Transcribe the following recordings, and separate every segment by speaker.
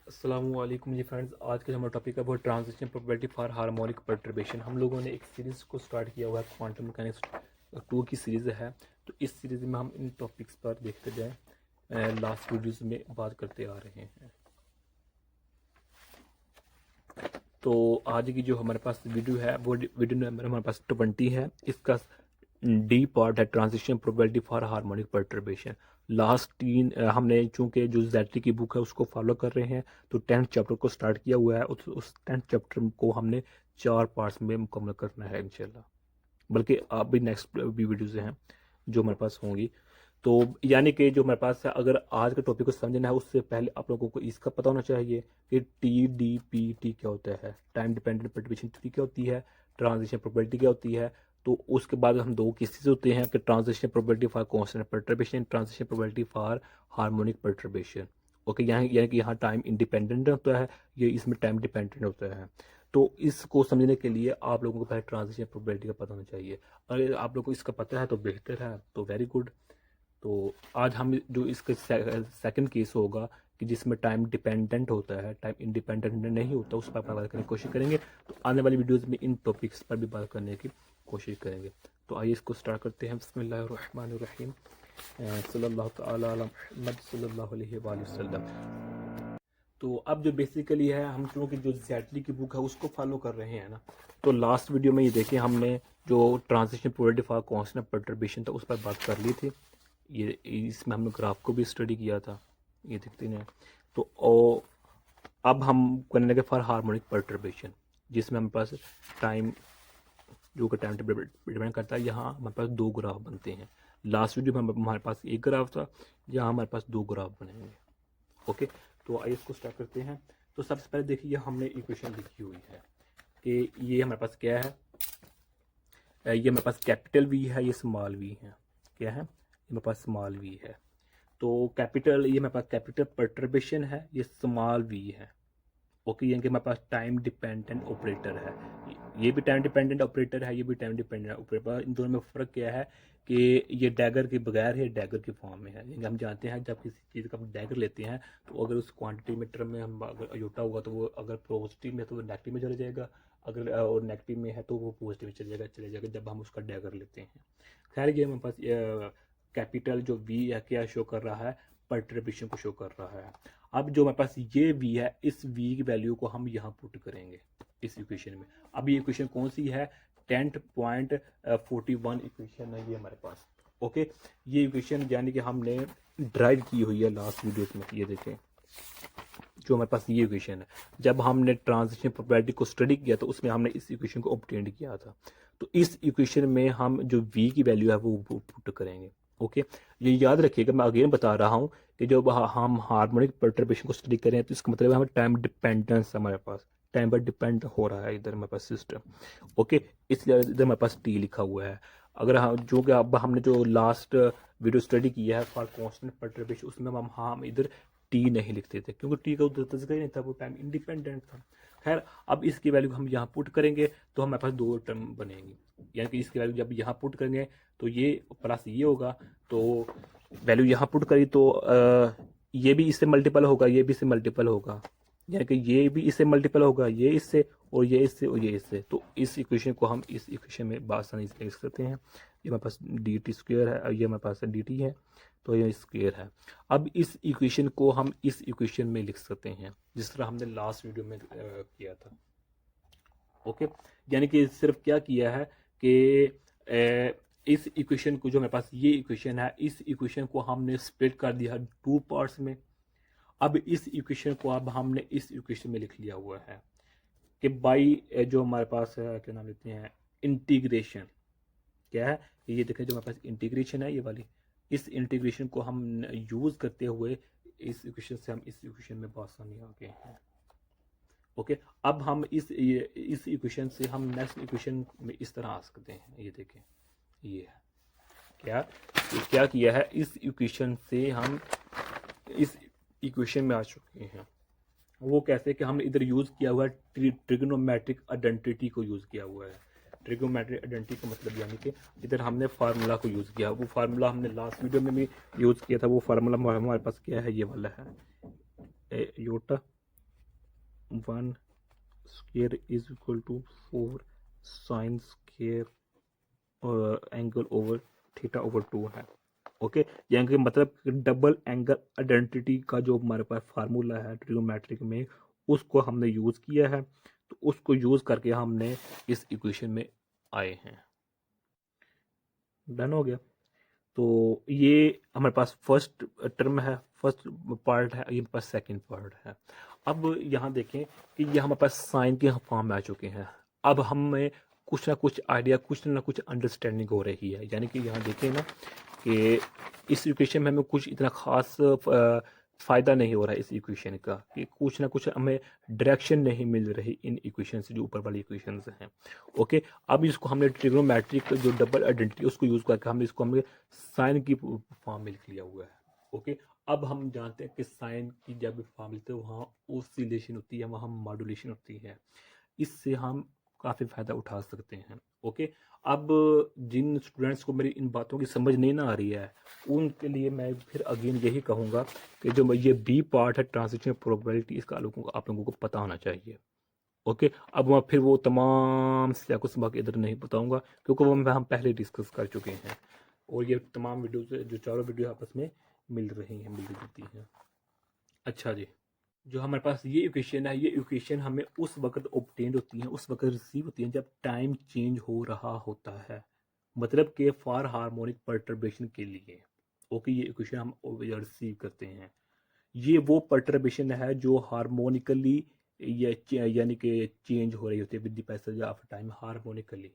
Speaker 1: अस्सलामुअलैकुम जी फ्रेंड्स। आज का जो हमारा टॉपिक है वो transition probability for harmonic perturbation. हम लोगों ने एक सीरीज़ को स्टार्ट किया हुआ है, क्वांटम मैकेनिक्स 2 की सीरीज़ है। तो इस सीरीज़ में हम इन टॉपिक्स पर देखते जाएँ, लास्ट वीडियोज़ में बात करते आ रहे हैं। तो आज की जो हमारे पास वीडियो है वो वीडियो नंबर हमारे पास 20 है। इसका डी पार्ट है transition probability for harmonic perturbation. Last 3 हमने चूंकि जो जेटली की बुक है उसको फॉलो कर रहे हैं, तो 10th चैप्टर को स्टार्ट किया हुआ है। उस 10th चैप्टर को हमने 4 पार्ट्स में मुकम्मल करना है इंशाल्लाह। बल्कि अब भी नेक्स्ट भी वीडियोज़ हैं जो हमारे पास होंगी। तो यानी कि जो हमारे पास है, अगर आज के टॉपिक को समझना है उससे पहले आप लोगों को इसका पता होना चाहिए कि TDPT क्या होता है, टाइम डिपेंडेंट परटर्बेशन थ्योरी क्या होती है, ट्रांजिशन प्रोबेबिलिटी क्या होती है। तो उसके बाद हम दो केसेस होते हैं कि transition probability for constant perturbation, transition probability for harmonic perturbation. Okay, यानी कि यहाँ टाइम इंडिपेंडेंट होता है, ये इसमें टाइम डिपेंडेंट होता है। तो इसको समझने के लिए आप लोगों को पहले ट्रांजिशन प्रोबेबिलिटी का पता होना चाहिए। अगर आप लोगों को इसका पता है तो बेहतर है, तो वेरी गुड। तो आज हम जो इसका सेकंड केस होगा कि जिसमें टाइम डिपेंडेंट होता है, टाइम इंडिपेंडेंट नहीं होता, उस पर बात करने की कोशिश करेंगे। तो आने वाली वीडियोस में इन टॉपिक्स पर भी बात करने की कोशिश करेंगे। तो आइए इसको स्टार्ट करते हैं। बिस्मिल्लाहिर्रहमानिर्रहीम। सल्लल्लाहु तआला अला मुहम्मद सल्लल्लाहु अलैहि वसल्लम। तो अब जो बेसिकली है, हम चूँकि जो जेटली की बुक है उसको फॉलो कर रहे हैं ना, तो लास्ट वीडियो में ये देखिए हमने जो transition probability for constant perturbation था उस पर बात कर ली थी। ये इसमें हमने ग्राफ को भी स्टडी किया था, ये देखते हैं। तो अब हम करने लगे फॉर हार्मोनिक परटर्बेशन, जिसमें हमारे पास टाइम जो कि टाइम डिपेंड करता है। यहाँ हमारे पास दो ग्राफ बनते हैं। लास्ट वीडियो में हमारे पास एक ग्राफ था, यहाँ हमारे पास दो ग्राफ बनेंगे। ओके, तो आइए इसको स्टार्ट करते हैं। तो सबसे पहले देखिए हमने इक्वेशन लिखी हुई है कि ये हमारे पास क्या है, ये हमारे पास कैपिटल वी है, ये स्मॉल वी है। क्या है, ये हमारे पास स्मॉल वी है। तो कैपिटल, ये हमारे पास कैपिटल परटर्बेशन है, ये स्मॉल वी है। ओके, यानी कि हमारे पास टाइम डिपेंडेंट ऑपरेटर है। ये भी टाइम डिपेंडेंट ऑपरेटर है, ये भी टाइम डिपेंडेंट ऑपरेटर। इन दोनों में फ़र्क क्या है कि ये डैगर के बगैर है, डैगर की फॉर्म में है। यानी हम जानते हैं जब किसी चीज़ का हम डैगर लेते हैं तो अगर उस क्वांटिटी में टर्म में हम अगर अयोटा होगा तो वो अगर पॉजिटिव में है तो वो नेगेटिव में चला जाएगा, अगर और नेगेटिव में है तो वो पॉजिटिव में चले जाएगा जब हम उसका डैगर लेते हैं। खैर, ये हमारे पास कैपिटल जो वी है क्या शो कर रहा है, परटर्बेशन को शो कर रहा है। अब जो हमारे पास ये v है, इस v की वैल्यू को हम यहाँ पुट करेंगे इस इक्वेशन में। अब ये इक्वेशन कौन सी है, 10.41 इक्वेशन है ये हमारे पास। ओके, ये इक्वेशन यानी कि हमने ड्राइव की हुई है लास्ट वीडियो में। ये देखें, जो हमारे पास ये इक्वेशन है, जब हमने ट्रांजिशन प्रोबेबिलिटी को स्टडी किया तो उसमें हमने इस इक्वेशन को ऑब्टेन किया था। तो इस इक्वेशन में हम जो v की वैल्यू है वो पुट करेंगे। ओके, ये याद रखिएगा, मैं अगेन बता रहा हूँ कि जब हम हार्मोनिक परटर्बेशन को स्टडी करें तो इसका मतलब है हमें टाइम डिपेंडेंस, हमारे पास टाइम पर डिपेंड हो रहा है इधर हमारे पास सिस्टम। ओके, इसलिए इधर हमारे पास टी लिखा हुआ है। अगर हम जो कि अब हमने जो लास्ट वीडियो स्टडी किया है फॉर कांस्टेंट परटर्बेशन, उसमें हम इधर टी नहीं लिखते थे क्योंकि टी का उधर तस्वीर ही नहीं था, वो टाइम इंडिपेंडेंट था। खैर, अब इसकी वैल्यू हम यहाँ पुट करेंगे तो हमारे पास दो टर्म बनेंगी। यानी कि इसकी वैल्यू जब यहाँ पुट करेंगे तो ये प्लस ये होगा, तो वैल्यू यहाँ पुट करी तो ये भी इससे मल्टीपल होगा, ये भी इससे मल्टीपल होगा, यानी कि ये भी इससे मल्टीपल होगा, ये इससे और ये इससे और ये इससे। तो इस इक्वेशन को हम इस इक्वेशन में आसानी से लिख सकते हैं। ये हमारे पास डी टी स्क्वेयर है और ये हमारे पास डी टी है, तो ये स्क्वेयर है। अब इस इक्वेशन को हम इस इक्वेशन में लिख सकते हैं जिस तरह हमने लास्ट वीडियो में किया था। ओके, यानी कि सिर्फ क्या किया है कि इस इक्वेशन को, जो हमारे पास ये इक्वेशन है, इस इक्वेशन को हमने स्प्लिट कर दिया टू पार्ट्स में। अब इस इक्वेशन को अब हमने इस इक्वेशन में लिख लिया हुआ है कि बाई जो हमारे पास है, क्या नाम लेते हैं, इंटीग्रेशन। क्या है ये देखें, जो हमारे पास इंटीग्रेशन है ये वाली, इस इंटीग्रेशन को हम यूज करते हुए इस इक्वेशन से हम इस इक्वेशन में आसानी आ गए हैं। ओके, अब हम इस इक्वेशन से हम नेक्स्ट इक्वेशन में इस तरह आ सकते हैं। ये देखें, ये है क्या, ये क्या किया है, इस इक्वेशन से हम इस इक्वेशन में आ चुके हैं। वो कैसे कि हमने इधर यूज किया हुआ है ट्रिग्नोमेट्रिक आइडेंटिटी को यूज किया हुआ है। ट्रिग्नोमेट्रिक आइडेंटिटी का मतलब यानी कि इधर हमने फार्मूला को यूज किया। वो फार्मूला हमने लास्ट वीडियो में भी यूज किया था। वो फार्मूला हमारे पास क्या है, ये वाला है, iota 1 square is equal to 4 sine square angle over theta over 2 है। ओके, यानी कि मतलब डबल एंगल आइडेंटिटी का जो हमारे पास फार्मूला है ट्रिग्नोमेट्रिक में, उसको हमने यूज़ किया है। तो उसको यूज़ करके हमने इस इक्वेशन में आए हैं। डन हो गया। तो ये हमारे पास फर्स्ट टर्म है, फर्स्ट पार्ट है, ये हमारे पास सेकंड पार्ट है। अब यहाँ देखें कि ये हमारे पास साइन के फॉर्म में आ चुके हैं। अब हमें कुछ ना कुछ आइडिया, कुछ ना कुछ अंडरस्टैंडिंग हो रही है। यानी कि यहाँ देखें ना कि इस इक्वेशन में हमें कुछ इतना खास फ़ायदा नहीं हो रहा है इस इक्वेशन का, कि कुछ ना कुछ हमें डायरेक्शन नहीं मिल रही इन इक्वेशन से, जो ऊपर वाली इक्वेशन हैं। ओके, अब इसको हमने ट्रिग्नोमेट्रिक जो डबल आइडेंटिटी उसको यूज़ करके हमने इसको हमने साइन की फॉर्म में लिख लिया हुआ है। ओके, अब हम जानते हैं कि साइन की जब फॉर्म लिखते हैं वहाँ ओसिलेशन होती है, वहाँ मॉड्यूलेशन होती है। इससे हम काफ़ी फ़ायदा उठा सकते हैं। ओके, अब जिन स्टूडेंट्स को मेरी इन बातों की समझ नहीं ना आ रही है, उनके लिए मैं फिर अगेन यही कहूँगा कि जो ये बी पार्ट है ट्रांजिशन प्रोबेबिलिटी, इसका आप लोगों को पता होना चाहिए। ओके, अब मैं फिर वो तमाम स्याको सबक इधर नहीं बताऊंगा, क्योंकि वो हम पहले डिस्कस कर चुके हैं, और ये तमाम वीडियो जो चारों वीडियो आपस में मिल रही हैं, मिल जुलती हैं। अच्छा जी, जो हमारे पास ये इक्वेशन है, ये इक्वेशन हमें उस वक्त ऑब्टेन होती है, उस वक्त रिसीव होती है जब टाइम चेंज हो रहा होता है, मतलब कि फॉर हार्मोनिक परटर्बेशन के लिए। ओके, ये इक्वेशन हम रिसीव करते हैं। ये वो परटर्बेशन है जो हार्मोनिकली यानी कि चेंज हो रही होती है with the passage of time, harmonically.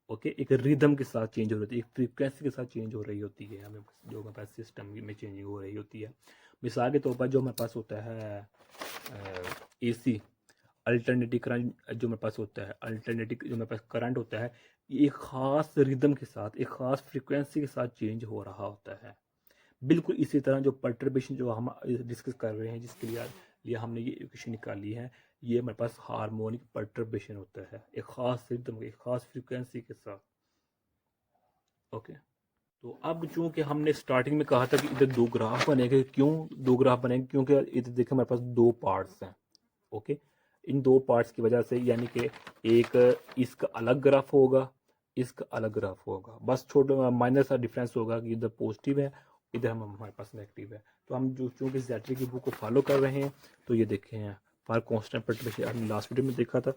Speaker 1: Okay, एक रिदम के साथ चेंज हो रही होती है, एक फ्रीक्वेंसी के साथ चेंज हो रही होती है, हमें जो हमारे पास सिस्टम में चेंजिंग हो रही होती है। मिसाल के तौर पर जो हमारे पास होता है एसी अल्टरनेटिव करंट, जो मेरे पास होता है अल्टरनेटिव, जो मेरे पास करंट होता है, ये एक ख़ास रिदम के साथ, एक ख़ास फ्रीक्वेंसी के साथ चेंज हो रहा होता है। बिल्कुल इसी तरह जो परटर्बेशन जो हम डिस्कस कर रहे हैं, जिसके लिए हमने ये इक्वेशन निकाली है, ये हमारे पास हार्मोनिक परटर्बेशन होता है, एक ख़ास रिदम, एक ख़ास फ्रीक्वेंसी के साथ। ओके, तो अब चूंकि हमने स्टार्टिंग में कहा था कि इधर दो ग्राफ बनेंगे, क्यों दो ग्राफ बनेंगे, क्योंकि इधर देखिए हमारे पास दो पार्ट्स हैं। ओके, इन दो पार्ट्स की वजह से, यानी कि एक इसका अलग ग्राफ होगा, इसका अलग ग्राफ होगा, बस छोटा माइनर सा डिफरेंस होगा कि इधर पॉजिटिव है, इधर हमारे पास नेगेटिव है। तो हम जो चूंकि ज़ेटरी की बुक को फॉलो कर रहे हैं, तो ये देखे हैं फॉर कांस्टेंट परटर्बेशन, हमने लास्ट वीडियो में देखा था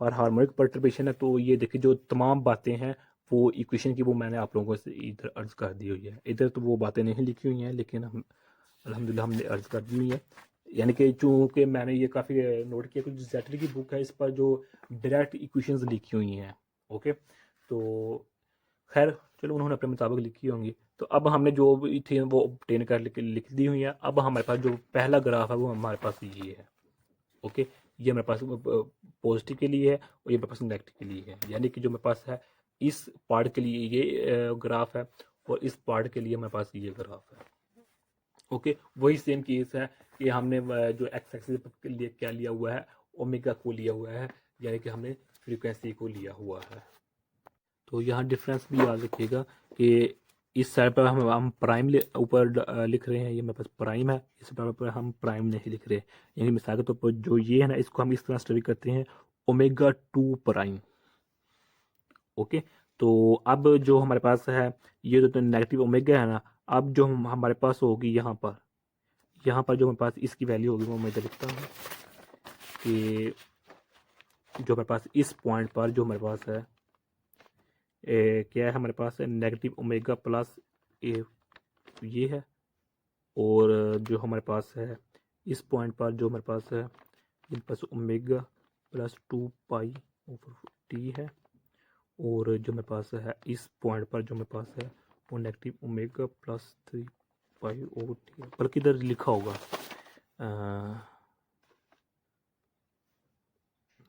Speaker 1: फॉर हार्मोनिक परटर्बेशन है। तो ये देखिए जो तमाम बातें हैं वो इक्वेशन की, वो मैंने आप लोगों से इधर अर्ज कर दी हुई है। इधर तो वो बातें नहीं लिखी हुई हैं, लेकिन हम अल्हम्दुलिल्लाह हमने अर्ज कर दी हुई है। यानी कि चूँकि मैंने ये काफ़ी नोट किया, कुछ ज़ेटरी की बुक है, इस पर जो डायरेक्ट इक्वेशंस लिखी हुई हैं। ओके, तो खैर चलो, उन्होंने अपने मुताबिक लिखी होंगी। तो अब हमने जो भी थी वो ऑब्टेन कर लिख दी हुई है। अब हमारे पास जो पहला ग्राफ है वो हमारे पास ये है। ओके, ये मेरे पास पॉजिटिव के लिए है, और ये मेरे पास नेगेटिव के लिए है। यानी कि जो मेरे पास है इस पार्ट के लिए ये ग्राफ है, और इस पार्ट के लिए मेरे पास ये ग्राफ है। ओके, वही सेम केस है कि हमने जो एक्स एक्सिस के लिए क्या लिया हुआ है, ओमेगा को लिया हुआ है, यानी कि हमने फ्रीक्वेंसी को लिया हुआ है। तो यहाँ डिफरेंस भी याद रखिएगा कि इस साइड पर हम प्राइम ऊपर लिख रहे हैं, ये मेरे पास प्राइम है, इस पर हम प्राइम नहीं लिख रहे। यानी मिसाल के तौर पर जो ये है ना, इसको हम इस तरह स्टडी करते हैं ओमेगा 2 प्राइम। ओके, तो अब जो हमारे पास है ये जो नेगेटिव ओमेगा है ना, अब जो हमारे पास होगी यहाँ पर जो हमारे पास इसकी वैल्यू होगी, वो मैं इधर लिखता हूँ कि जो हमारे पास इस पॉइंट पर जो हमारे पास है क्या है, हमारे पास है नेगेटिव ओमेगा प्लस ए, ये है। और जो हमारे पास है इस पॉइंट पर जो हमारे पास है, मेरे पास omega plus 2 pi over T है। और जो मेरे पास है इस पॉइंट पर जो मेरे पास है वो नेगेटिव ओमेगा प्लस 3 पाई ओवर टी है, बल्कि इधर लिखा होगा,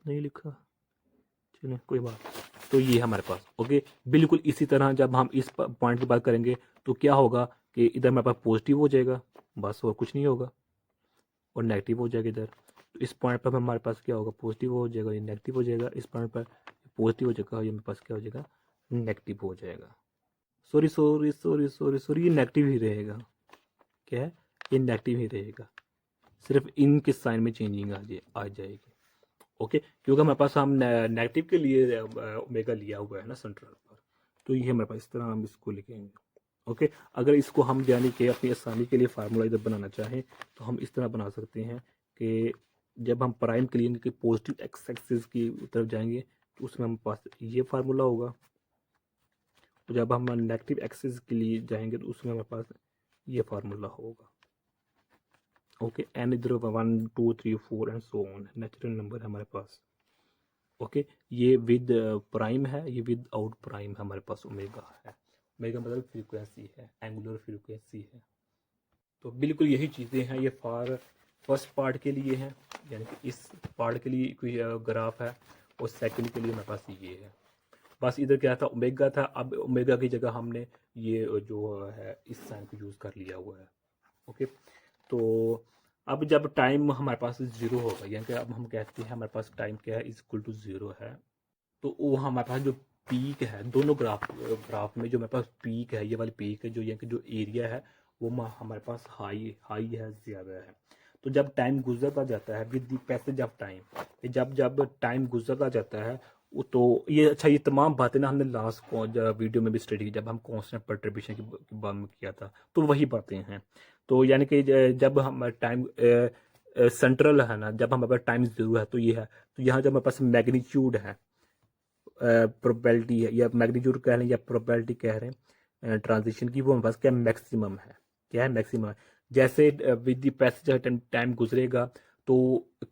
Speaker 1: नहीं लिखा, चलिए कोई बात। तो ये है हमारे पास। ओके, बिल्कुल इसी तरह जब हम इस पॉइंट की बात करेंगे तो क्या होगा कि इधर मेरे पास पॉजिटिव हो जाएगा, बस और कुछ नहीं होगा, और नेगेटिव हो जाएगा इधर। तो इस पॉइंट पर हमारे पास क्या होगा, पॉजिटिव हो जाएगा, ये नेगेटिव हो जाएगा, इस पॉइंट पर पॉजिटिव हो जाएगा, ये मेरे पास क्या हो जाएगा, नेगेटिव हो जाएगा। Sorry sorry sorry sorry sorry, ये नेगेटिव ही रहेगा। क्या है, ये नेगेटिव ही रहेगा। सिर्फ इनके साइन में चेंजिंग आ जाएगी। ओके, क्योंकि हमारे पास हम नेगेटिव के लिए ओमेगा लिया हुआ है ना सेंट्रल पर, तो ये हमारे पास इस तरह हम इसको लिखेंगे। ओके, अगर इसको हम यानी कि अपनी आसानी के लिए फार्मूला इधर बनाना चाहें तो हम इस तरह बना सकते हैं कि जब हम प्राइम के लिए कि पॉजिटिव एक्स एक्सिस की तरफ जाएंगे तो उसमें हमारे पास ये फार्मूला होगा, तो जब हम नेगेटिव एक्सिस के लिए जाएंगे तो उसमें हमारे पास ये फार्मूला होगा। ओके, एन इधर 1 2 3 4 and so on natural number है हमारे पास। ओके, ये विद प्राइम है, ये विद आउट प्राइम है हमारे पास ओमेगा है। ओमेगा मतलब फ्रीक्वेंसी है, एंगुलर फ्रीक्वेंसी है। तो बिल्कुल यही चीज़ें हैं, ये फॉर फर्स्ट पार्ट के लिए हैं, यानी कि इस पार्ट के लिए कोई ग्राफ है, और सेकंड के लिए हमारे पास ये है। बस इधर क्या था, ओमेगा था, अब ओमेगा की जगह हमने ये जो है इस साइन को यूज़ कर लिया हुआ है। ओके, तो अब जब टाइम हमारे पास ज़ीरो होगा, यानी कि अब हम कहते हैं हमारे पास टाइम क्या है इज इक्वल टू ज़ीरो है, तो वो हमारे पास जो पीक है दोनों ग्राफ में, जो हमारे पास पीक है, ये वाली पीक है, जो यानी कि जो एरिया है वो हमारे पास हाई है, ज़्यादा है। तो जब टाइम गुजरता जाता है with the passage of time, जब जब टाइम गुजरता जाता है तो ये अच्छा, ये तमाम बातें ना हमने लास्ट वीडियो में भी स्टडी की, जब हम कांस्टेंट परटर्बेशन की बात में किया था, तो वही बातें हैं। तो यानी कि जब हम टाइम सेंट्रल है ना, जब हमारे पास टाइम जीरो है तो ये है, तो यहाँ जब हमारे पास मैग्नीट्यूड है, प्रोबेबिलिटी है, या मैग्नीट्यूड कह रहे हैं या प्रोबेबिलिटी कह रहे हैं ट्रांजिशन की, वो हमारे पास क्या मैक्सिमम है, क्या है मैक्सिमम है। जैसे विद द पैसेज टाइम गुजरेगा तो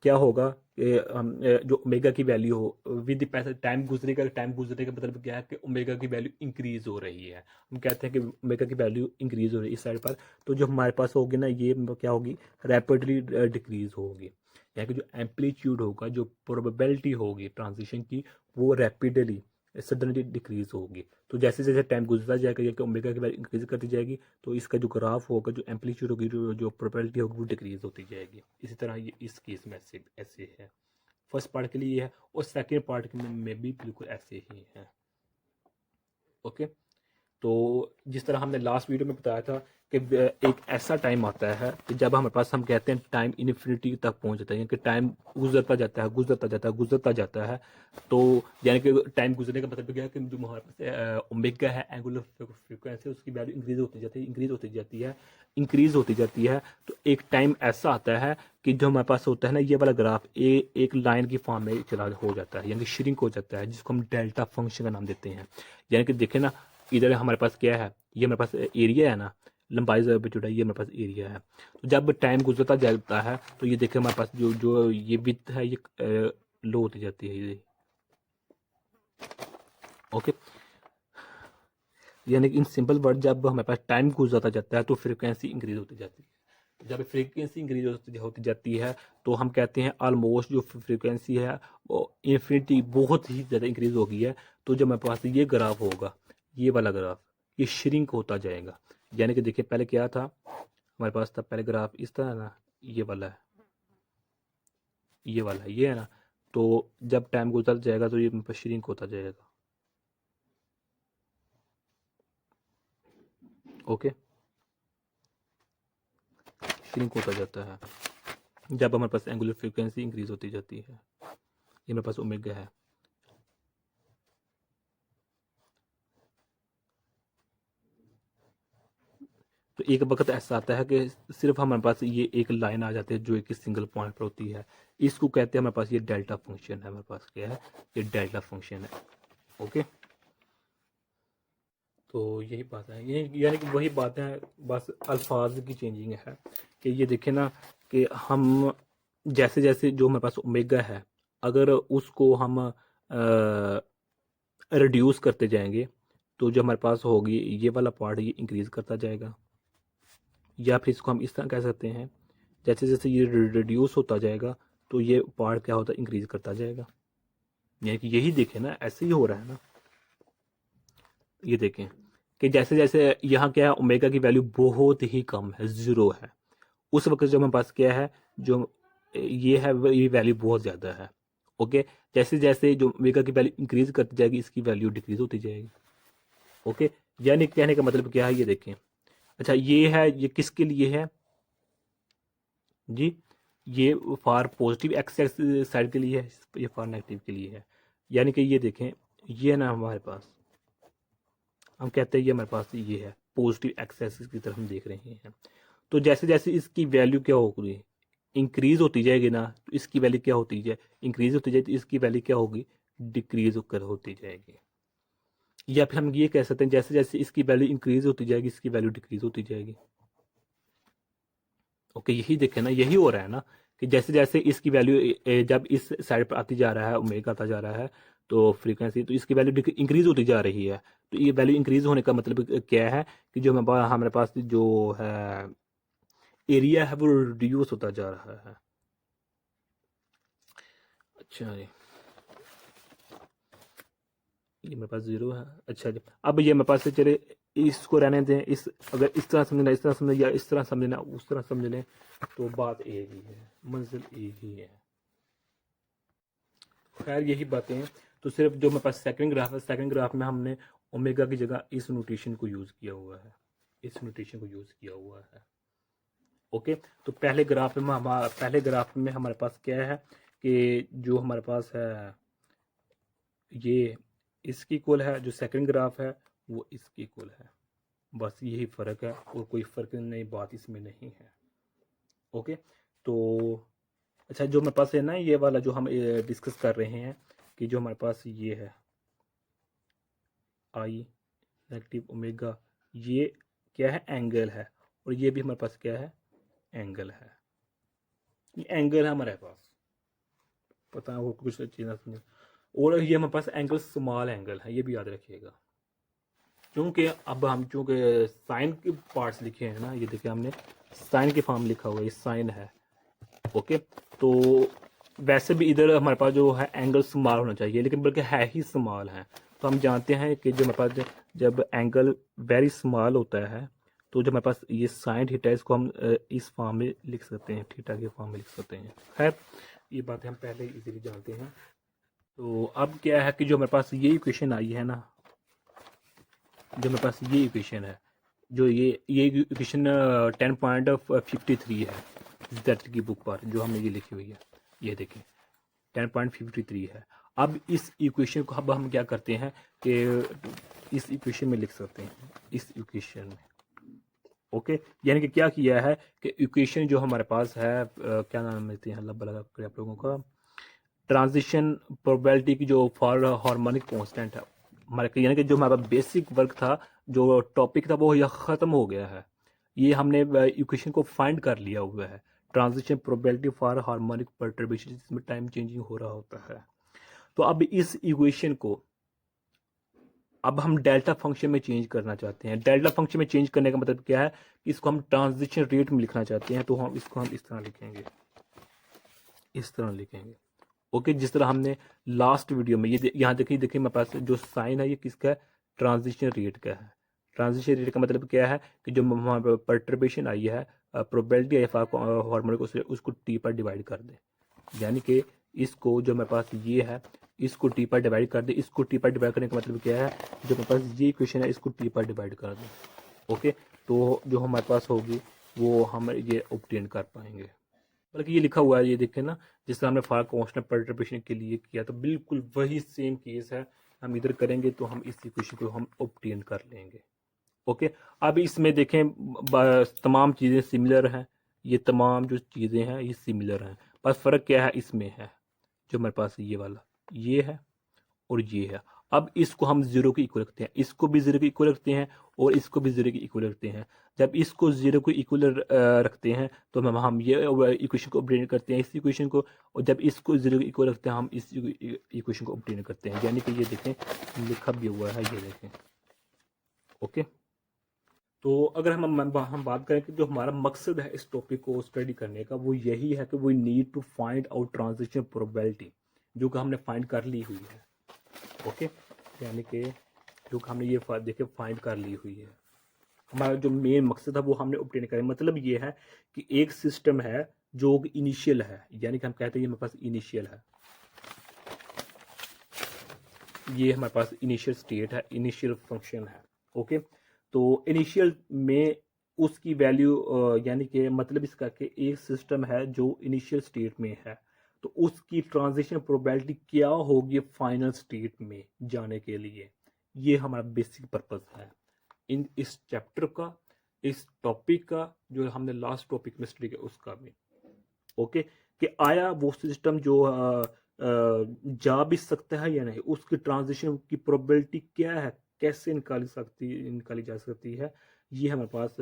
Speaker 1: क्या होगा जो ओमेगा की वैल्यू हो विद द पैसेज टाइम गुजरेगा, टाइम गुजरने का मतलब क्या है कि ओमेगा की वैल्यू इंक्रीज हो रही है। हम कहते हैं कि ओमेगा की वैल्यू इंक्रीज हो रही है इस साइड पर, तो जो हमारे पास होगी ना ये क्या होगी, रैपिडली डिक्रीज होगी, यानी कि जो एम्पलीट्यूड होगा, जो प्रोबेबिलिटी होगी ट्रांजिशन की, वो रैपिडली सडनली डिक्रीज होगी। तो जैसे जैसे टाइम गुजरता जाएगा या ओमेगा की वैल्यू इंक्रीज करती जाएगी, तो इसका जो ग्राफ होगा, जो एम्पलीट्यूड होगी, जो प्रोबेबिलिटी होगी, वो डिक्रीज होती जाएगी। इसी तरह ये इस केस में ऐसे है, फर्स्ट पार्ट के लिए है, और सेकेंड पार्ट में भी बिल्कुल ऐसे ही है। ओके, तो जिस तरह हमने लास्ट वीडियो में बताया था कि एक ऐसा टाइम आता है कि जब हमारे पास, हम कहते हैं टाइम इन्फिनिटी तक पहुंच जाता है, यानी कि टाइम गुजरता जाता है, गुजरता जाता है, गुजरता जाता है। तो यानी कि टाइम गुजरने का मतलब क्या है कि जो हमारे पास ओमेगा है, एंगुलर फ्रीक्वेंसी, उसकी वैल्यू इंक्रीज होती जाती है, इंक्रीज होती जाती है, इंक्रीज होती जाती है। तो एक टाइम ऐसा आता है कि जो हमारे पास होता है ना, ये वाला ग्राफ एक लाइन की फॉर्म में चला हो जाता है, यानी कि श्रिंक हो जाता है, जिसको हम डेल्टा फंक्शन का नाम देते हैं। यानी कि देखें ना, इधर हमारे पास क्या है, ये हमारे पास एरिया है ना, लंबाई से चौड़ाई, ये हमारे पास एरिया है। तो जब टाइम गुजरता जाता है तो ये देखिए हमारे पास जो जो ये विड्थ है ये लो होती जाती है ये। ओके, यानी कि इन सिंपल वर्ड, जब हमारे पास टाइम गुजरता जाता है तो फ्रीक्वेंसी इंक्रीज होती जाती है। जब फ्रीक्वेंसी इंक्रीज होती जाती है तो हम कहते हैं ऑलमोस्ट जो फ्रीक्वेंसी है वो इन्फिनिटी बहुत ही ज़्यादा इंक्रीज हो गई है। तो जब हमारे पास ये ग्राफ होगा, ये वाला ग्राफ, ये श्रिंक होता जाएगा। यानी कि देखिए पहले क्या था हमारे पास, था पहले ग्राफ इस तरह ना, ये वाला है, ये वाला है, ये है ना। तो जब टाइम गुजर जाएगा तो ये श्रिंक होता जाएगा। ओके, श्रिंक होता जाता है जब हमारे पास एंगुलर फ्रीक्वेंसी इंक्रीज होती जाती है। ये मेरे पास ओमेगा है। तो एक वक्त ऐसा आता है कि सिर्फ हमारे पास ये एक लाइन आ जाती है जो एक सिंगल पॉइंट पर होती है, इसको कहते हैं हमारे पास ये डेल्टा फंक्शन है, हमारे पास क्या है, ये डेल्टा फंक्शन है। ओके, तो यही बात है, ये यानी कि वही बातें हैं, बस अल्फाज की चेंजिंग है। कि ये देखें ना कि हम जैसे जैसे जो हमारे पास ओमेगा है, अगर उसको हम रिड्यूस करते जाएंगे तो जो हमारे पास होगी ये वाला पार्ट, ये इंक्रीज करता जाएगा। या फिर इसको हम इस तरह कह सकते हैं, जैसे जैसे ये रिड्यूस होता जाएगा तो ये पार्ट क्या होता है, इंक्रीज करता जाएगा। यानी कि यही देखें ना, ऐसे ही हो रहा है ना। ये देखें कि जैसे जैसे यहाँ क्या है, ओमेगा की वैल्यू बहुत ही कम है, जीरो है, उस वक्त जो हमारे पास क्या है, जो ये है ये वैल्यू बहुत ज़्यादा है। ओके, जैसे जैसे जो ओमेगा की वैल्यू इंक्रीज करती जाएगी, इसकी वैल्यू डिक्रीज होती जाएगी। ओके, यानी कहने का मतलब क्या है, ये देखें। अच्छा, ये है, ये किसके लिए है जी, ये फॉर पॉजिटिव एक्स साइड के लिए है, ये फॉर नेगेटिव के लिए है। यानी कि ये देखें, ये ना हमारे पास, हम कहते हैं ये हमारे पास ये है पॉजिटिव एक्स एक्सिस की तरफ हम देख रहे हैं। तो जैसे जैसे इसकी वैल्यू क्या होगी, इंक्रीज होती जाएगी ना, तो इसकी वैल्यू क्या होती जाए, इंक्रीज होती जाए, तो इसकी वैल्यू क्या होगी, डिक्रीज होकर होती जाएगी। या फिर हम ये कह सकते हैं जैसे जैसे इसकी वैल्यू इंक्रीज होती जाएगी, इसकी वैल्यू डिक्रीज होती जाएगी। ओके, यही देखें ना, यही हो रहा है ना कि जैसे जैसे इसकी वैल्यू जब इस साइड पर आती जा रहा है, ओमेगा आता जा रहा है, तो फ्रीक्वेंसी, तो इसकी वैल्यू इंक्रीज होती जा रही है। तो ये वैल्यू इंक्रीज होने का मतलब क्या है कि जो हमारे पास जो है एरिया है वो रिड्यूस होता जा रहा है। अच्छा जी, ये मेरे पास जीरो है। अच्छा जी, अब ये मेरे पास से चले, इसको रहने दें, इस अगर इस तरह समझना, इस तरह समझना, या इस तरह समझना, उस तरह समझ लें, तो बात एक ही है, मंजिल एक ही है। खैर यही बातें हैं। तो सिर्फ जो मेरे पास सेकंड ग्राफ है, सेकंड ग्राफ में हमने ओमेगा की जगह इस नोटेशन को यूज़ किया हुआ है, इस नोटेशन को यूज़ किया हुआ है। ओके, तो पहले ग्राफ में हमारे पास क्या है कि जो हमारे पास है ये इसकी इक्वल है, जो सेकंड ग्राफ है वो इसकी इक्वल है। बस यही फ़र्क है और कोई फ़र्क नहीं, बात इसमें नहीं है। ओके, तो अच्छा, जो मेरे पास है ना ये वाला जो हम डिस्कस कर रहे हैं कि जो हमारे पास ये है आई नेगेटिव ओमेगा, ये क्या है, एंगल है, और ये भी हमारे पास क्या है, एंगल है। ये एंगल है हमारे पास, पता है वो कुछ चीज़ ना समझे। और ये हमारे पास एंगल स्मॉल एंगल है, ये भी याद रखिएगा। क्योंकि अब हम चूँकि साइन के पार्ट्स लिखे हैं ना, ये देखिए हमने साइन के फॉर्म लिखा हुआ है, ये साइन है। ओके, तो वैसे भी इधर हमारे पास जो है एंगल स्मॉल होना चाहिए, लेकिन बल्कि है ही स्मॉल है। तो हम जानते हैं कि जो हमारे पास जब एंगल वेरी स्मॉल होता है, तो जब हमारे पास ये साइन थीटा, इसको हम इस फॉर्म में लिख सकते हैं, थीटा के फॉर्म में लिख सकते हैं। खैर ये बातें हम पहले इजीली जानते हैं। तो अब क्या है कि जो हमारे पास ये इक्वेशन आई है ना, जो मेरे पास ये इक्वेशन है, जो ये इक्वेशन 10.53 है दैट की बुक पर, जो हमने ये लिखी हुई है, ये देखें 10.53 है। अब इस इक्वेशन को अब हम क्या करते हैं कि इस इक्वेशन में लिख सकते हैं, इस इक्वेशन में। ओके, यानी कि क्या किया है कि इक्वेशन जो हमारे पास है क्या नाम लेते हैं, अल्लाह भला करे आप लोगों का, ट्रांजिशन प्रोबेबिलिटी की जो फॉर हार्मोनिक कांस्टेंट है हमारे, यानी कि जो हमारा बेसिक वर्क था, जो टॉपिक था, वो यह ख़त्म हो गया है। ये हमने इक्वेशन को फाइंड कर लिया हुआ है, transition probability for harmonic perturbation, जिसमें टाइम चेंजिंग हो रहा होता है। तो अब इस इक्वेशन को अब हम डेल्टा फंक्शन में चेंज करना चाहते हैं। डेल्टा फंक्शन में चेंज करने का मतलब क्या है कि इसको हम ट्रांजिशन रेट में लिखना चाहते हैं, तो हम इसको हम इस तरह लिखेंगे, इस तरह लिखेंगे। ओके, जिस तरह हमने लास्ट वीडियो में ये यहाँ देखिए, देखिए मेरे पास जो साइन है ये किसका है, ट्रांजिशन रेट का है। ट्रांजिशन रेट का मतलब क्या है कि जो परटर्बेशन आई है, प्रोबेबिलिटी आई हार्मोनिक, उसको टी पर डिवाइड कर दे। यानी कि इसको जो मेरे पास ये है, इसको टी पर डिवाइड कर दे। इसको टी पर डिवाइड करने का मतलब क्या है, जो मेरे पास ये इक्वेशन है इसको टी पर डिवाइड कर दे। ओके, तो जो हमारे पास होगी वो हम ये ऑब्टेन कर पाएंगे। बल्कि ये लिखा हुआ है, ये देखें ना, जिस तरह हमने फार कांस्टेंट परटर्बेशन के लिए किया, तो बिल्कुल वही सेम केस है। हम इधर करेंगे तो हम इस इक्वेशन को हम ऑब्टेन कर लेंगे। ओके, अब इसमें देखें तमाम चीज़ें सिमिलर हैं, ये तमाम जो चीज़ें हैं ये सिमिलर हैं, बस फ़र्क क्या है इसमें है, जो मेरे पास ये वाला ये है और ये है। अब इसको हम जीरो के इक्वल रखते हैं, इसको भी जीरो के इक्वल रखते हैं और इसको भी जीरो के इक्वल रखते हैं। जब इसको जीरो के इक्वल रखते हैं तो हम ये इक्वेशन को ऑब्टेन करते हैं, इस इक्वेशन को। और जब इसको जीरो के इक्वल रखते हैं हम इस इक्वेशन को ऑब्टेन करते हैं। यानी कि ये देखें लिखा भी हुआ है, ये देखें। ओके, तो अगर हम बात करें कि जो हमारा मकसद है इस टॉपिक को स्टडी करने का, वो यही है कि we need to find out transition probability, जो कि हमने फाइंड कर ली हुई है। ओके, यानी कि जो हमने ये देखे फाइंड कर ली हुई है, हमारा जो मेन मकसद है वो हमने ऑब्टेन करें। मतलब ये है कि एक सिस्टम है जो इनिशियल है, यानी कि हम कहते हैं ये हमारे पास इनिशियल है, ये हमारे पास इनिशियल स्टेट है, इनिशियल फंक्शन है। ओके, तो इनिशियल में उसकी वैल्यू यानी कि मतलब इसका कि एक सिस्टम है जो इनिशियल स्टेट में है, तो उसकी ट्रांजिशन प्रोबेबिलिटी क्या होगी फाइनल स्टेट में जाने के लिए। ये हमारा बेसिक पर्पस है इन इस चैप्टर का, इस टॉपिक का, जो हमने लास्ट टॉपिक में स्टडी किया उसका भी। ओके, कि आया वो सिस्टम जो जा भी सकता है या नहीं, उसकी ट्रांजिशन की प्रोबेबिलिटी क्या है, कैसे निकाली जा सकती है। ये हमारे पास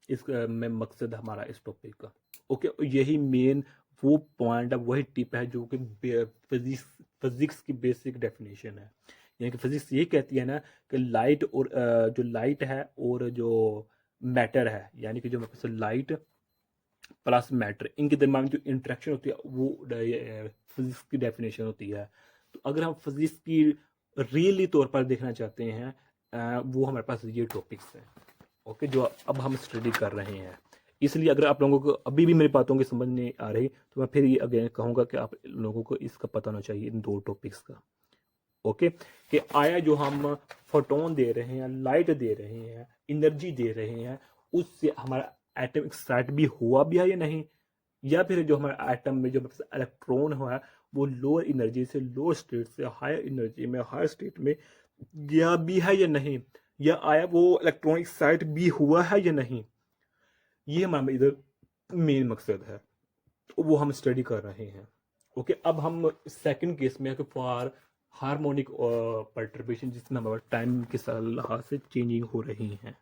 Speaker 1: इस में मकसद है हमारा इस टॉपिक का। ओके, यही मेन वो पॉइंट है, वही टिप है जो कि फिजिक्स की बेसिक डेफिनेशन है। यानी कि फिजिक्स ये कहती है ना कि लाइट और जो लाइट है और जो मैटर है, यानी कि जो हमारे पास लाइट प्लस मैटर, इनके दरम्यान जो इंटरेक्शन होती है वो फिजिक्स की डेफिनेशन होती है। तो अगर हम फिजिक्स की रियली तौर पर देखना चाहते हैं, वो हमारे पास ये टॉपिक्स हैं। ओके, जो अब हम स्टडी कर रहे हैं। इसलिए अगर आप लोगों को अभी भी मेरी बातों की समझ नहीं आ रही, तो मैं फिर ये अगेन कहूँगा कि आप लोगों को इसका पता होना चाहिए इन दो टॉपिक्स का। ओके, कि आया जो हम फोटोन दे रहे हैं, लाइट दे रहे हैं, एनर्जी दे रहे हैं, उससे हमारा एटम एक्साइट भी हुआ भी है या नहीं, या फिर जो हमारे एटम में जो इलेक्ट्रॉन हुआ है वो लोअर एनर्जी से लोअर स्टेट से हायर एनर्जी में हायर स्टेट में गया भी है या नहीं, या आया वो इलेक्ट्रॉनिक एक्साइट भी हुआ है या नहीं। ये हमारा इधर मेन मकसद है, तो वो हम स्टडी कर रहे हैं। ओके, अब हम सेकंड केस में फॉर हार्मोनिक परटर्बेशन, जिसमें हमारे टाइम के लिहाज से चेंजिंग हो रही हैं।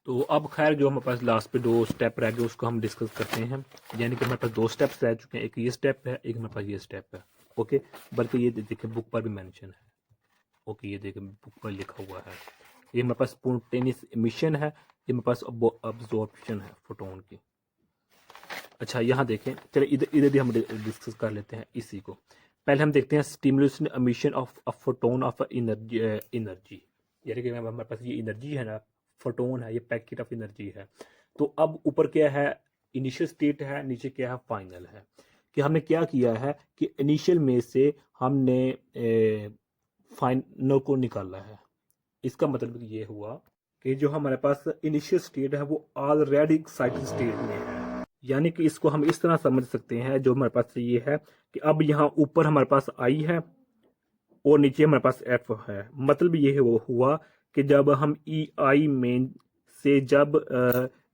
Speaker 1: तो अब खैर जो हमारे पास लास्ट पे दो स्टेप रह गए उसको हम डिस्कस करते हैं। यानी कि हमारे पास दो स्टेप्स रह चुके हैं, एक ये स्टेप है, एक हमारे पास ये स्टेप है। ओके, बल्कि ये देखिए बुक पर भी मेंशन है। ओके, ये देखिए बुक पर लिखा हुआ है। ये हमारे पास स्पॉन्टेनियस एमिशन है, ये हमारे पास अब्जॉर्प्शन है फोटोन की। अच्छा, यहाँ देखें, चलिए इधर इधर भी हम डिस्कस कर लेते हैं इसी को। पहले हम देखते हैं stimulation emission of a photon of energy. यानी कि हमारे पास ये एनर्जी है ना, फोटोन है, ये पैकेट ऑफ एनर्जी है। तो अब ऊपर क्या है, इनिशियल स्टेट है, नीचे क्या है, फाइनल है। कि हमने क्या किया है कि इनिशियल में से हमने फाइनल को निकाला है। इसका मतलब ये हुआ कि जो हमारे पास इनिशियल स्टेट है वो ऑलरेडी एक्साइटेड स्टेट में है। यानी कि इसको हम इस तरह समझ सकते हैं, जो हमारे पास ये है कि अब यहाँ ऊपर हमारे पास आई है और नीचे हमारे पास एफ है। मतलब ये हुआ कि जब हम ई आई में से जब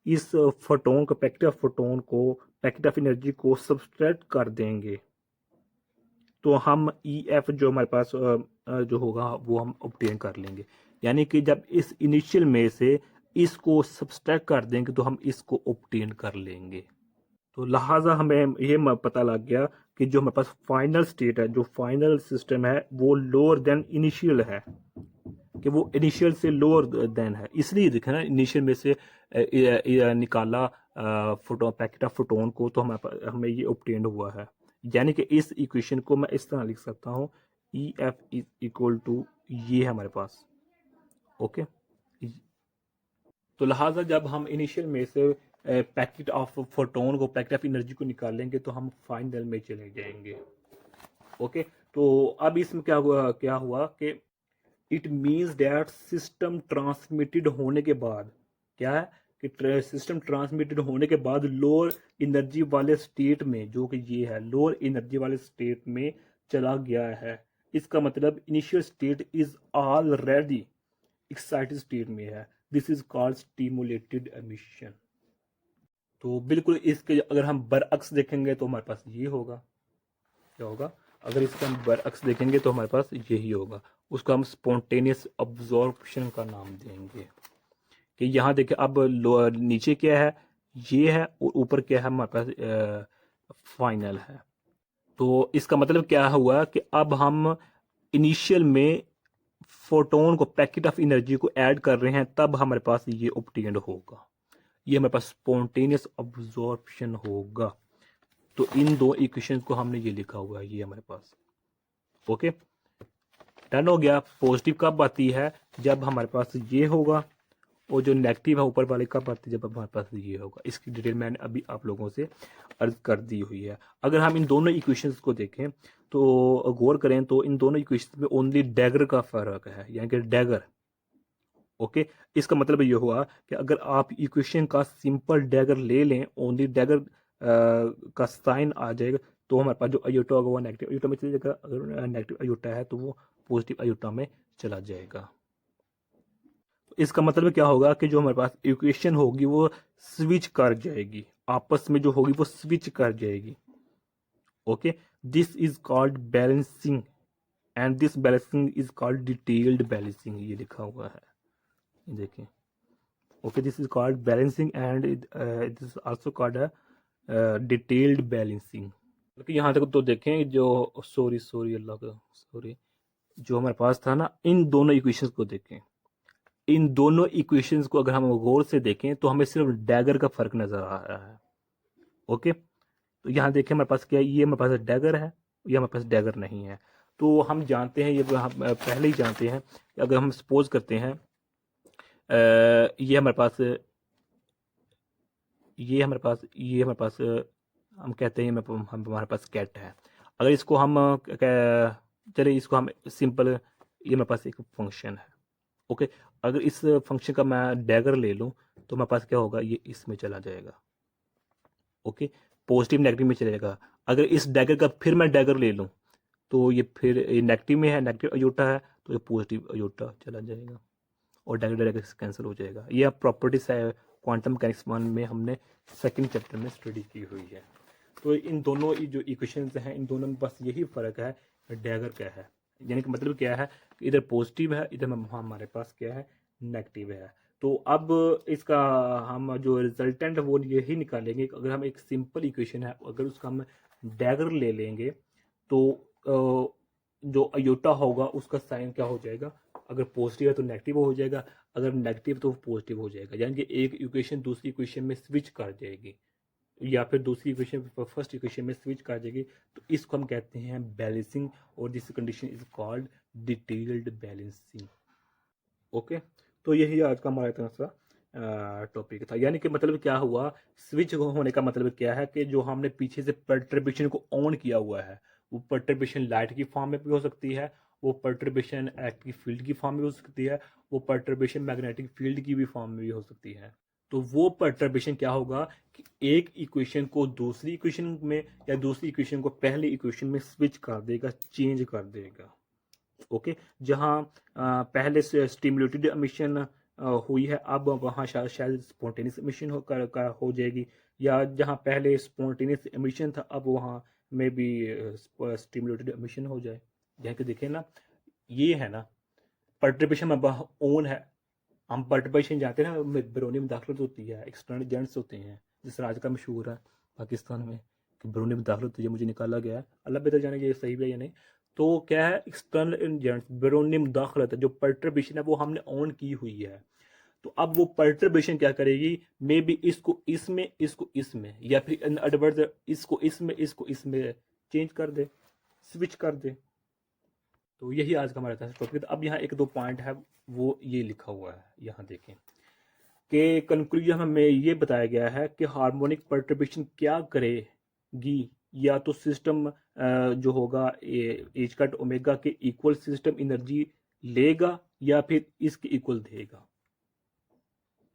Speaker 1: इस फोटोन को पैकेट ऑफ एनर्जी को सब्सट्रैक्ट कर देंगे, तो हम ई एफ जो हमारे पास जो होगा वो हम ऑब्टेन कर लेंगे। यानी कि जब इस इनिशियल में से इसको सब्सट्रैक्ट कर देंगे तो हम इसको ऑब्टेन कर लेंगे। तो लिहाजा हमें ये पता लग गया कि जो हमारे पास फाइनल स्टेट है, जो फाइनल सिस्टम है, वो लोअर देन इनिशियल है, कि वो इनिशियल से लोअर देन है। इसलिए देखे ना, इनिशियल में से निकाला पैकेट ऑफ फोटोन को, तो हमें ये ऑब्टेन हुआ है। यानी कि इस इक्वेशन को मैं इस तरह लिख सकता हूँ, E F is equal to, ये है हमारे पास। ओके, तो लिहाजा जब हम इनिशियल में से पैकेट ऑफ फोटोन को, पैकेट ऑफ एनर्जी को निकालेंगे तो हम फाइनल में चले जाएंगे। ओके, तो अब इसमें क्या हुआ कि it means that system transmitted होने के बाद, क्या है कि सिस्टम ट्रांसमिटेड होने के बाद लोअर एनर्जी वाले स्टेट में, जो कि ये है लोअर एनर्जी वाले स्टेट में चला गया है। इसका मतलब initial state is already excited state में है। This is called stimulated emission. तो बिल्कुल इसके अगर हम बरअक्स देखेंगे तो हमारे पास ये होगा। क्या होगा, अगर इसका हम बरअक्स देखेंगे तो हमारे पास यही होगा। उसको हम स्पॉन्टेनियस अब्जॉर्प्शन का नाम देंगे। कि यहाँ देखिए, अब नीचे क्या है, ये है, और ऊपर क्या है हमारे पास, फाइनल है। तो इसका मतलब क्या हुआ कि अब हम इनिशियल में फोटोन को, पैकेट ऑफ एनर्जी को ऐड कर रहे हैं, तब हमारे पास ये ऑब्टेन्ड होगा। ये हमारे पास स्पॉन्टेनियस अब्जॉर्प्शन होगा। तो इन दो इक्वेशन को हमने ये लिखा हुआ है, ये हमारे पास। ओके, डन हो गया। पॉजिटिव कब आती है, जब हमारे पास ये होगा, और जो नेगेटिव है ऊपर वाले कब आती है, जब हमारे पास ये होगा। इसकी डिटेल मैंने अभी आप लोगों से अर्ज कर दी हुई है। अगर हम इन दोनों इक्वेशंस को देखें तो गौर करें तो इन दोनों इक्वेशंस में ओनली डैगर का फर्क है। यानी कि डैगर ओके, इसका मतलब ये हुआ कि अगर आप इक्वेशन का सिंपल डैगर ले लें, ओनली डैगर का साइन आ जाएगा, तो हमारे पास जो अयोटा होगा वो नेगेटिव अयोटा में चला जाएगा, अगर नेगेटिव अयोटा है तो वो पॉजिटिव अयोटा में चला जाएगा। इसका मतलब क्या होगा कि जो हमारे पास इक्वेशन होगी वो स्विच कर जाएगी, आपस में जो होगी वो स्विच कर जाएगी। Okay, this is called balancing and this balancing is called detailed balancing, ये लिखा हुआ है, ये देखिए। Okay, this is called balancing and this is also called detailed balancing. यहाँ तक तो देखें, जो सॉरी सॉरी अल्लाह का सॉरी, जो हमारे पास था ना, इन दोनों इक्वेशंस को देखें। इन दोनों इक्वेशंस को अगर हम गौर से देखें तो हमें सिर्फ डैगर का फर्क नजर आ रहा है। ओके, तो यहाँ देखें हमारे पास क्या है, ये हमारे पास डैगर है, ये हमारे पास डैगर नहीं है। तो हम जानते हैं, ये हम पहले ही जानते हैं, अगर हम सपोज करते हैं ये हमारे पास, हम कहते हैं हमारे पास कैट है। अगर इसको हम चले इसको हम सिंपल, ये हमारे पास एक फंक्शन है। ओके, अगर इस फंक्शन का मैं डैगर ले लूं तो हमारे पास क्या होगा, ये इसमें चला जाएगा। ओके, पॉजिटिव नेगेटिव में चलेगा। अगर इस डैगर का फिर मैं डैगर ले लूं तो ये फिर ये नेगेटिव में है, नेगेटिव अयोटा है, तो ये पॉजिटिव अयोटा चला जाएगा और डैगर डैगर कैंसिल हो जाएगा। ये प्रॉपर्टीज है क्वांटम मैकेनिक्स 1 में हमने सेकंड चैप्टर में स्टडी की हुई है। तो इन दोनों जो इक्वेशंस हैं, इन दोनों में बस यही फर्क है, डैगर क्या है, यानी कि मतलब क्या है कि इधर पॉजिटिव है, इधर हमारे पास क्या है, नेगेटिव है। तो अब इसका हम जो रिजल्टेंट है वो यही निकालेंगे कि अगर हम एक सिंपल इक्वेशन है, अगर उसका हम डैगर ले लेंगे तो जो अयोटा होगा उसका साइन क्या हो जाएगा, अगर पॉजिटिव है तो नेगेटिव हो जाएगा, अगर नेगेटिव तो पॉजिटिव हो जाएगा, यानी कि एक इक्वेशन दूसरी इक्वेशन में स्विच कर जाएगी, या फिर दूसरी इक्वेशन फर्स्ट इक्वेशन में स्विच कर जाएगी। तो इसको हम कहते हैं बैलेंसिंग, और this condition is called detailed balancing. Okay, तो यही आज का हमारा इतना सा टॉपिक था। यानी कि मतलब क्या हुआ, स्विच होने का मतलब क्या है कि जो हमने पीछे से पर्टर्बेशन को ऑन किया हुआ है, वो पर्टर्बेशन लाइट की फॉर्म में भी हो सकती है, वो पर्टर्बेशन इलेक्ट्रिक फील्ड की फॉर्म में भी हो सकती है, वो पर्टर्बेशन मैग्नेटिक फील्ड की भी फॉर्म में भी हो सकती है। तो वो पर्टर्बेशन क्या होगा कि एक इक्वेशन को दूसरी इक्वेशन में, या दूसरी इक्वेशन को पहली इक्वेशन में स्विच कर देगा, चेंज कर देगा। ओके, जहाँ पहले से स्टिमुलेटेड एमिशन हुई है, अब वहाँ शायद स्पॉन्टेनियस एमिशन हो जाएगी, या जहाँ पहले स्पॉन्टेनियस एमिशन था अब वहाँ में भी स्टिमुलेटेड एमिशन हो जाए। जहाँ कि देखें ना, ये है ना, पर्टर्बेशन अब ऑन है, हम पर्टर्बेशन जाते हैं ना, बैरोनी में दाखिलत होती है, एक्सटर्नल एजेंट्स होते हैं, जिस तरह आज का मशहूर है पाकिस्तान में कि बैरोनी में दाखिलत हुई है, मुझे निकाला गया है, अल्लाह बेहतर जाने ये सही है या नहीं। तो क्या है, एक्सटर्नल एजेंट्स बैरोनी में दाखिलत है, जो पर्टर्बेशन है वो हमने ऑन की हुई है। तो अब वो पर्टर्बेशन क्या करेगी, मे बी इसको इसमें, या फिर इन अदर वर्ड्स इसको इसमें चेंज कर दे, स्विच कर दे। तो यही आज का हमारा टॉपिक था। अब यहाँ एक दो पॉइंट है, वो ये लिखा हुआ है, यहाँ देखें कि कंक्लूजन में ये बताया गया है कि हार्मोनिक पर्टर्बेशन क्या करेगी, या तो सिस्टम जो होगा एच कट ओमेगा के इक्वल सिस्टम एनर्जी लेगा, या फिर इसके इक्वल देगा।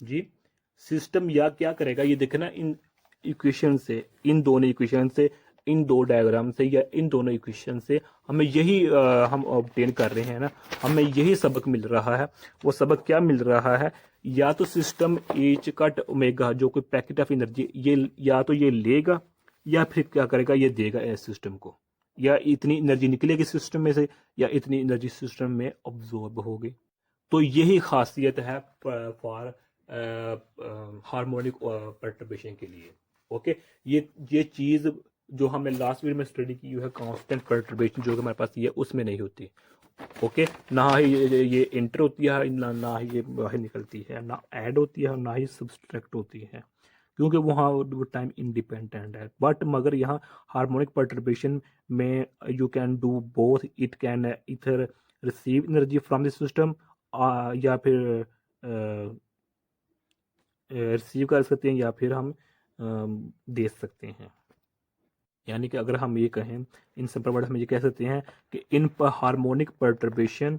Speaker 1: जी, सिस्टम या क्या करेगा, ये देखना इन इक्वेशन से, इन दोनों इक्वेशन से, इन दो डायग्राम से, या इन दोनों इक्वेशन से हमें यही हम ऑब्टेन कर रहे हैं ना, हमें यही सबक मिल रहा है। वो सबक क्या मिल रहा है, या तो सिस्टम एच कट ओमेगा जो कोई पैकेट ऑफ एनर्जी, ये या तो ये लेगा, या फिर क्या करेगा, ये देगा इस सिस्टम को, या इतनी एनर्जी निकलेगी सिस्टम में से, या इतनी एनर्जी सिस्टम में ऑब्जॉर्ब होगी। तो यही खासियत है फॉर हार्मोनिक पर्टर्बेशन के लिए। ओके, ये चीज़ जो हमने लास्ट वीडियो में स्टडी की है, कांस्टेंट पर्टर्बेशन जो हमारे पास ये उसमें नहीं होती। ओके, ना ही ये इंटर होती है, ना ही ये बाहर निकलती है, ना ऐड होती है, ना ही सब्सट्रैक्ट होती है, क्योंकि वहाँ वो टाइम इंडिपेंडेंट है। बट मगर यहाँ हार्मोनिक पर्टर्बेशन में you can do both, it can either receive energy from the system, या फिर रिसीव कर सकते हैं, या फिर हम दे सकते हैं। यानी कि अगर हम ये कहें, इन सिंपल वर्ड में ये कह सकते हैं कि in harmonic perturbation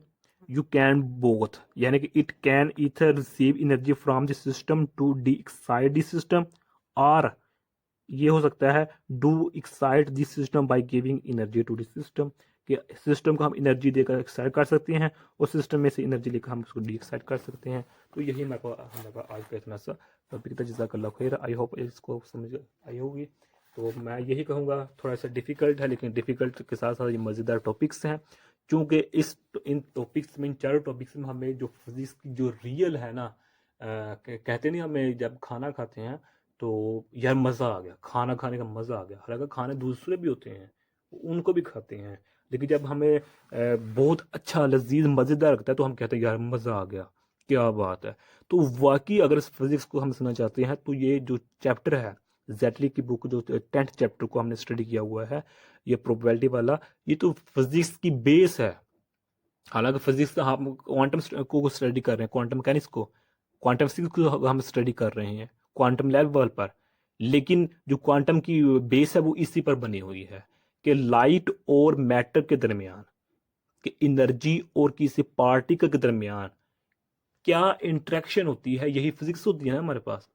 Speaker 1: you can both, यानी कि it can either receive energy from the system to de excite the system, और ये हो सकता है do excite the system by giving energy to the system, कि सिस्टम को हम एनर्जी देकर एक्साइट कर सकते हैं और सिस्टम में से एनर्जी लेकर हम उसको डी एक्साइट कर सकते हैं। तो यही हमारे पास आज का इतना सा टॉपिक था। जज़ाकल्लाह खैर, आई होप इसको समझ आई होगी। तो मैं यही कहूँगा, थोड़ा सा डिफ़िकल्ट है लेकिन डिफ़िकल्ट के साथ साथ ये मज़ेदार टॉपिक्स हैं, क्योंकि इन टॉपिक्स में, इन चारों टॉपिक्स में हमें जो फिजिक्स की जो रियल है ना, कहते नहीं हमें जब खाना खाते हैं तो यार मज़ा आ गया, खाना खाने का मज़ा आ गया, हालांकि खाने दूसरे भी होते हैं उनको भी खाते हैं, लेकिन जब हमें बहुत अच्छा लजीज मज़ेदार लगता है तो हम कहते हैं यार मज़ा आ गया, क्या बात है। तो वाकई अगर इस फिजिक्स को हम सुनना चाहते हैं तो ये जो चैप्टर है, जेटली की बुक जो 10th चैप्टर को हमने स्टडी किया हुआ है, ये प्रोबेबिलिटी वाला, ये तो फिजिक्स की बेस है। हालांकि फिजिक्स हम क्वांटम को स्टडी कर रहे हैं, क्वांटम मैकेनिक्स को, क्वांटम फिजिक्स को हम स्टडी कर रहे हैं क्वांटम लेवल पर, लेकिन जो क्वांटम की बेस है वो इसी पर बनी हुई है कि लाइट और मैटर के दरमियान, कि एनर्जी और किसी पार्टिकल के दरमियान क्या इंटरेक्शन होती है, यही फिजिक्स होती है ना हमारे पास।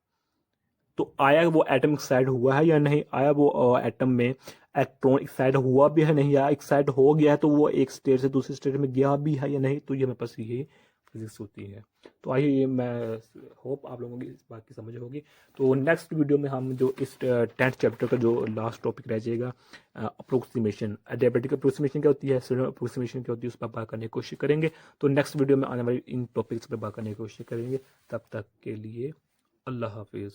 Speaker 1: तो आया वो एटम एक्साइड हुआ है या नहीं, आया वो एटम में इलेक्ट्रॉन एक्साइड हुआ भी है नहीं, या एक्साइड हो गया है तो वो एक स्टेट से दूसरे स्टेट में गया भी है या नहीं, तो ये मेरे पास ये फिजिक्स होती है। तो आइए, ये मैं होप आप लोगों की इस बात की समझ होगी। तो नेक्स्ट वीडियो में हम जो इस 10th चैप्टर का जो लास्ट टॉपिक रह जाएगा, अप्रोक्सीमेशन, एडियाबेटिक अप्रोक्सीमेशन क्या होती है, सिग्नल अप्रोक्सीमेशन क्या होती है, उस पर बात करने की कोशिश करेंगे। तो नेक्स्ट वीडियो में आने वाली इन टॉपिक्स पर बात करने की कोशिश करेंगे। तब तक के लिए अल्लाह हाफिज़।